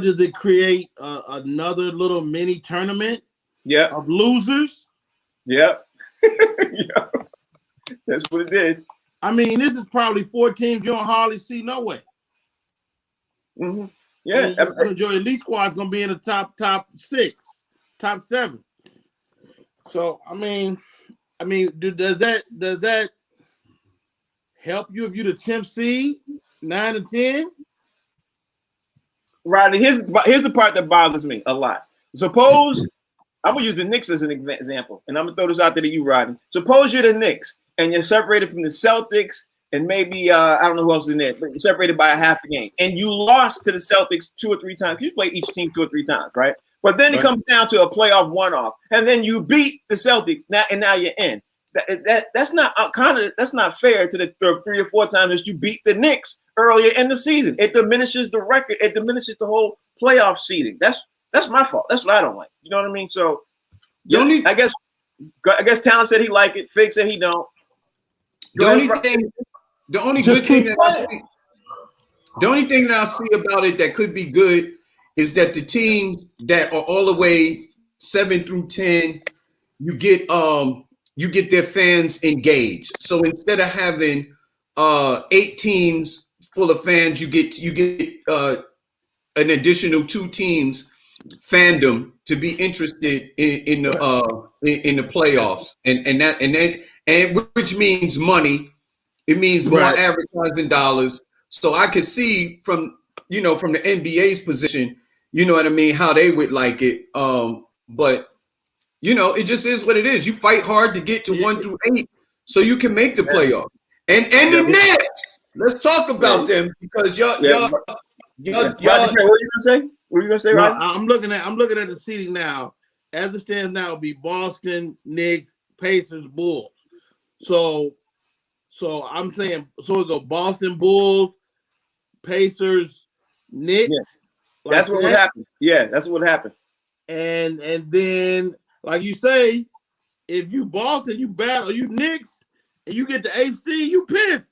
does it create? Another little mini tournament? Yeah. Of losers? Yep. Yeah. That's what it did. I mean, this is probably 4 teams you don't hardly see no way. Mm-hmm. Yeah. Your elite squad is going to be in the top 6, top 7. So, I mean, does that help you if you're the 10th seed, 9 to 10? Rodney, here's the part that bothers me a lot. Suppose I'm gonna use the Knicks as an example, and I'm gonna throw this out there to you, Rodney. Suppose you're the Knicks and you're separated from the Celtics and maybe I don't know who else is in there, but separated by a half a game, and you lost to the Celtics 2 or 3 times. You play each team 2 or 3 times, right? But then it comes down to a playoff one-off, and then you beat the Celtics. Now you're in. That's not that's not fair to the 3 or 4 times that you beat the Knicks earlier in the season. It diminishes the record. It diminishes the whole playoff seeding. That's my fault. That's what I don't like. You know what I mean? So I guess Talon said he liked it. Fig said he don't. The only thing that I see about it that could be good is that the teams that are all the way 7 through 10, you get their fans engaged. So instead of having 8 teams full of fans, you get an additional 2 teams fandom to be interested in the playoffs, and which means money. It means more advertising dollars. So I could see from the NBA's position, you know what I mean, how they would like it. But it just is what it is. You fight hard to get to 1 through 8 so you can make the playoff. And the Nets, let's talk about them because y'all. What are you gonna say? What are you gonna say, Ryan? I'm looking at the seating now. As it stands now, it'll be Boston, Knicks, Pacers, Bulls. So I'm saying, so it'll go Boston, Bulls, Pacers, Knicks. Yeah. That's what would happen. Yeah, that's what would happen. And then, like you say, if you Boston, you battle, you Knicks, and you get the AC, you pissed.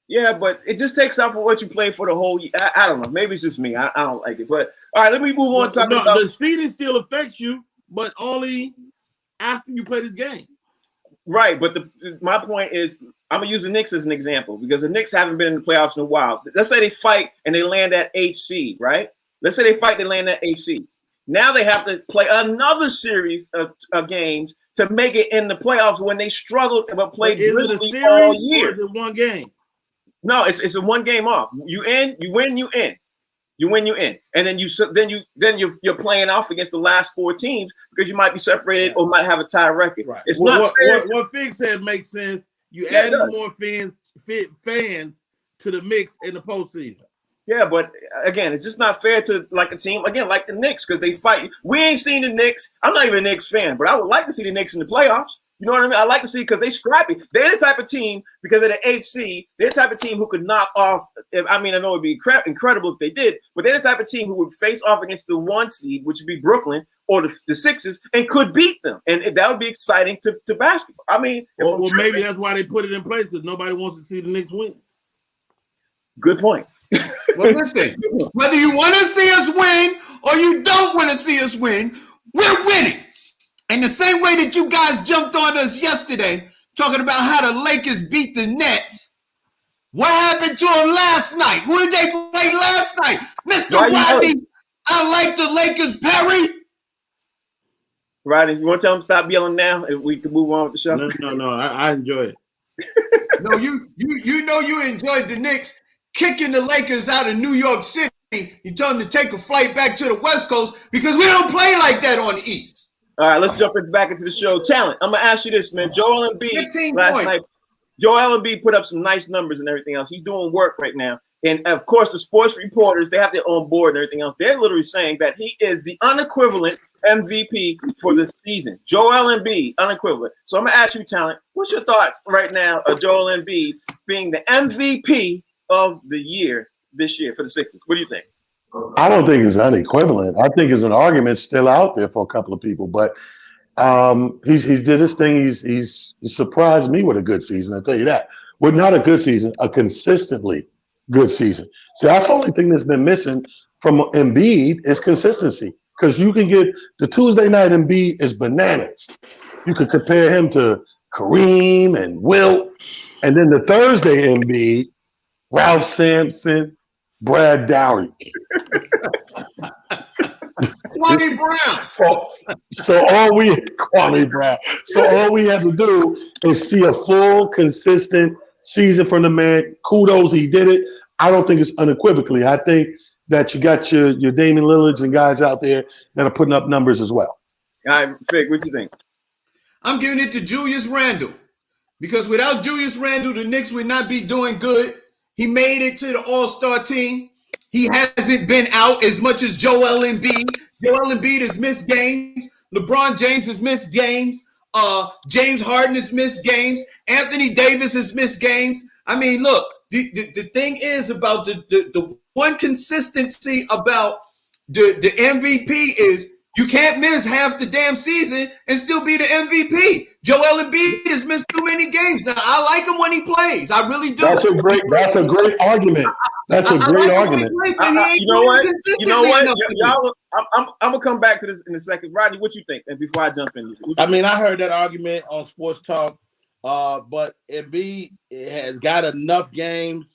Yeah, but it just takes off of what you play for the whole year. I don't know. Maybe it's just me. I don't like it. But all right, let me move on. The seeding still affects you, but only after you play this game. Right, but my point is, I'm gonna use the Knicks as an example because the Knicks haven't been in the playoffs in a while. Let's say they fight and they land at 8th seed, right? Let's say they fight, they land at 8th seed. Now they have to play another series of games to make it in the playoffs when they struggled but played brilliantly all year. Or is it one game? No, it's a 1 game off. You in, you win, you in. You win, you in, and then you're playing off against the last 4 teams because you might be separated or might have a tie record. Right. It's not fair. What Fig said makes sense. You added more fans to the mix in the postseason. Yeah, but again, it's just not fair to like a team again like the Knicks because they fight. We ain't seen the Knicks. I'm not even a Knicks fan, but I would like to see the Knicks in the playoffs. You know what I mean? I like to see because they scrappy. They're the type of team because of the 8th seed. They're the type of team who could knock off. I know it'd be incredible if they did, but they're the type of team who would face off against the 1 seed, which would be Brooklyn or the Sixers, and could beat them, and that would be exciting to basketball. Well, maybe that's why they put it in place because nobody wants to see the Knicks win. Good point. Well, listen, whether you want to see us win or you don't want to see us win, we're winning. And the same way that you guys jumped on us yesterday, talking about how the Lakers beat the Nets, what happened to them last night? Who did they play last night? Mr. Rodney, I like the Lakers, Perry. Rodney, you want to tell them stop yelling now and we can move on with the show? No, I enjoy it. No, you enjoyed the Knicks kicking the Lakers out of New York City. You told them to take a flight back to the West Coast because we don't play like that on the East. All right, let's jump back into the show. Talent, I'm going to ask you this, man. Joel Embiid last night. Joel Embiid put up some nice numbers and everything else. He's doing work right now. And, of course, the sports reporters, they have their own board and everything else. They're literally saying that he is the unequivalent MVP for the season. Joel Embiid, unequivalent. So I'm going to ask you, Talent, what's your thought right now of Joel Embiid being the MVP of the year this year for the Sixers? What do you think? I don't think it's unequivalent. I think it's an argument still out there for a couple of people, but he's did his thing. He's surprised me with a good season. I'll tell you that. Well, not a good season, a consistently good season. So that's the only thing that's been missing from Embiid is consistency. Because you can get the Tuesday night Embiid is bananas. You could compare him to Kareem and Wilt, and then the Thursday Embiid, Ralph Sampson, Brad Dowry. Kwame Brown. So all we have to do is see a full, consistent season from the man. Kudos, he did it. I don't think it's unequivocally. I think that you got your Damian Lillards and guys out there that are putting up numbers as well. All right, Fig, what do you think? I'm giving it to Julius Randle because without Julius Randle, the Knicks would not be doing good. He made it to the All-Star team. He hasn't been out as much as Joel Embiid. Joel Embiid has missed games. LeBron James has missed games. James Harden has missed games. Anthony Davis has missed games. I mean, look, the thing is about the one consistency about the MVP is you can't miss half the damn season and still be the MVP. Joel Embiid has missed too many games. Now, I like him when he plays. I really do. That's a great argument. That's a great argument. You know what? Y'all, I'm gonna come back to this in a second. Rodney, what you think? And before I jump in, I mean, I heard that argument on Sports Talk, but Embiid has got enough games.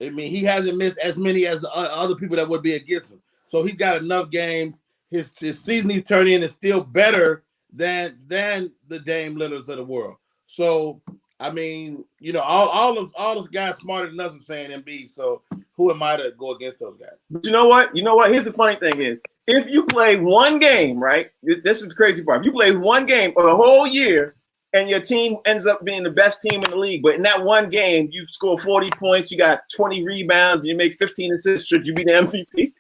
I mean, he hasn't missed as many as the other people that would be against him. So he's got enough games. His season he's turning in is still better than the Dame Lillards of the world. So I mean, you know, all those guys smarter than us are saying Embiid. So who am I to go against those guys? But you know what? Here's the funny thing is, if you play one game, right? This is the crazy part. If you play one game for the whole year and your team ends up being the best team in the league, but in that one game you score 40 points, you got 20 rebounds, you make 15 assists, should you be the MVP?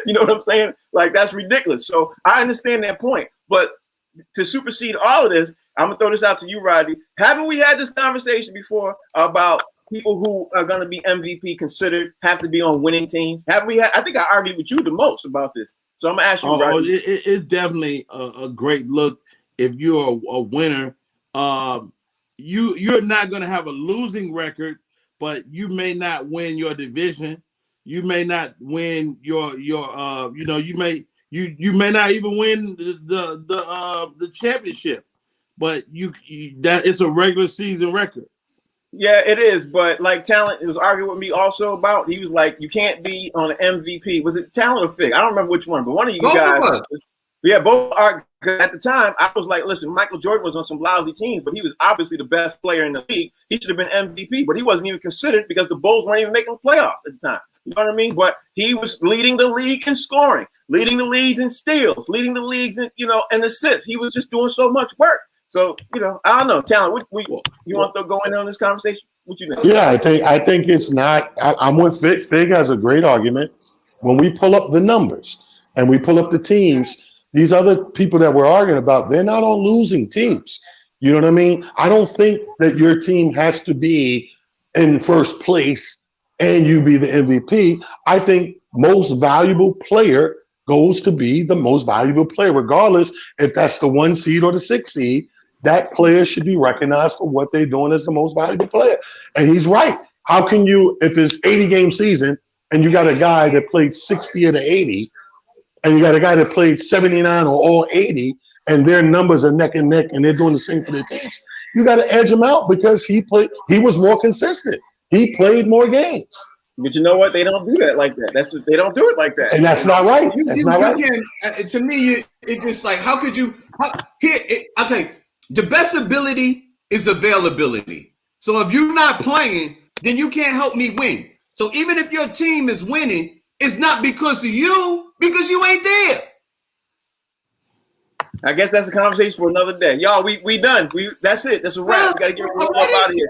You know what I'm saying? Like, that's ridiculous. So I understand that point. But to supersede all of this, I'm going to throw this out to you, Rodney. Haven't we had this conversation before about people who are going to be MVP considered have to be on winning teams? Have we had? I think I argued with you the most about this. So I'm going to ask you, Rodney. It's definitely a great look if you're a winner. You're not going to have a losing record, but you may not win your division. You may not win you may not even win the championship, but that it's a regular season record. Yeah, it is. But like Talent was arguing with me also about, he was like, you can't be on an MVP. Was it Talent or Fig? I don't remember which one, but one of you guys. Yeah, both are. At the time, I was like, listen, Michael Jordan was on some lousy teams, but he was obviously the best player in the league. He should have been MVP, but he wasn't even considered because the Bulls weren't even making the playoffs at the time. You know what I mean? But he was leading the league in scoring, leading the leagues in steals, leading the leagues in, in assists. He was just doing so much work. So, I don't know. Talent, you want to go in on this conversation? What you think? Yeah, I think it's not. I'm with Fig. Fig has a great argument. When we pull up the numbers and we pull up the teams, these other people that we're arguing about, they're not on losing teams. You know what I mean? I don't think that your team has to be in first place and you be the MVP. I think most valuable player goes to be the most valuable player, regardless if that's the 1 seed or the 6 seed. That player should be recognized for what they're doing as the most valuable player. And he's right. How can you, if it's 80-game season and you got a guy that played 60 of the 80, and you got a guy that played 79 or all 80, and their numbers are neck and neck, and they're doing the same for their teams, you got to edge him out because he was more consistent. He played more games. But you know what? They don't do that like that. They don't do it like that. And that's not right. That's not right. To me, it's just like, how could you? Okay, the best ability is availability. So if you're not playing, then you can't help me win. So even if your team is winning, it's not because of you, because you ain't there. I guess that's a conversation for another day. Y'all, we done. That's it. That's a wrap. We got to get out of here.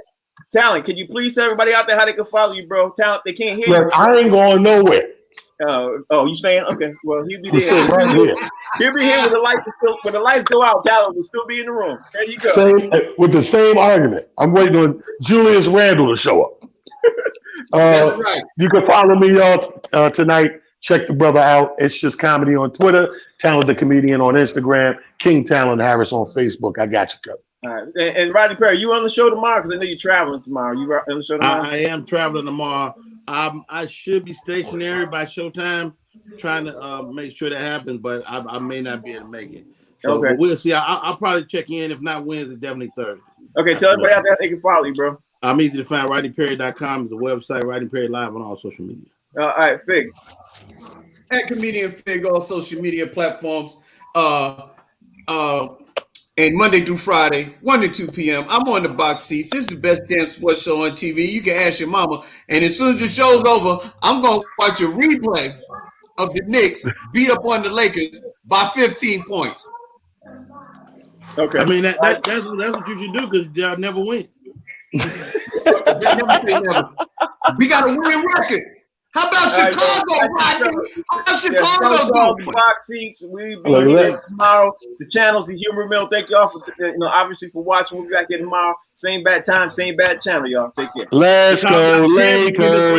Talent, can you please tell everybody out there how they can follow you, bro? Talent, they can't hear you. I ain't going nowhere. You staying? Okay. Well, he'll be there. Right here. He'll be here when the lights go out. Talent will still be in the room. There you go. With the same argument. I'm waiting on Julius Randle to show up. That's right. You can follow me, y'all, tonight. Check the brother out. It's just comedy on Twitter. Talent the Comedian on Instagram. King Talent Harris on Facebook. I got you covered. All right. And Rodney Perry, you on the show tomorrow? Because I know you're traveling tomorrow. You on the show tomorrow? I am traveling tomorrow. I should be stationary by showtime, trying to make sure that happens, but I may not be able to make it. So okay. We'll see. I'll probably check in. If not Wednesday, definitely Thursday. Okay, tell everybody out there they can follow you, bro. I'm easy to find. RodneyPerry.com is the website. Rodney Perry Live on all social media. All right, Fig. At Comedian Fig, all social media platforms. And Monday through Friday, 1 to 2 p.m. I'm on the box seats. This is the best damn sports show on TV. You can ask your mama. And as soon as the show's over, I'm going to watch a replay of the Knicks beat up on the Lakers by 15 points. Okay. I mean, that's what you should do because y'all never win. Never say never. We got a winning record. How about Chicago, Rodney? How about Chicago do? Box seats. We be Look, here tomorrow. The channel's the Humor Mill. Thank y'all for obviously for watching. We'll be back here tomorrow. Same bad time, same bad channel, y'all. Take care. Let's go Lakers.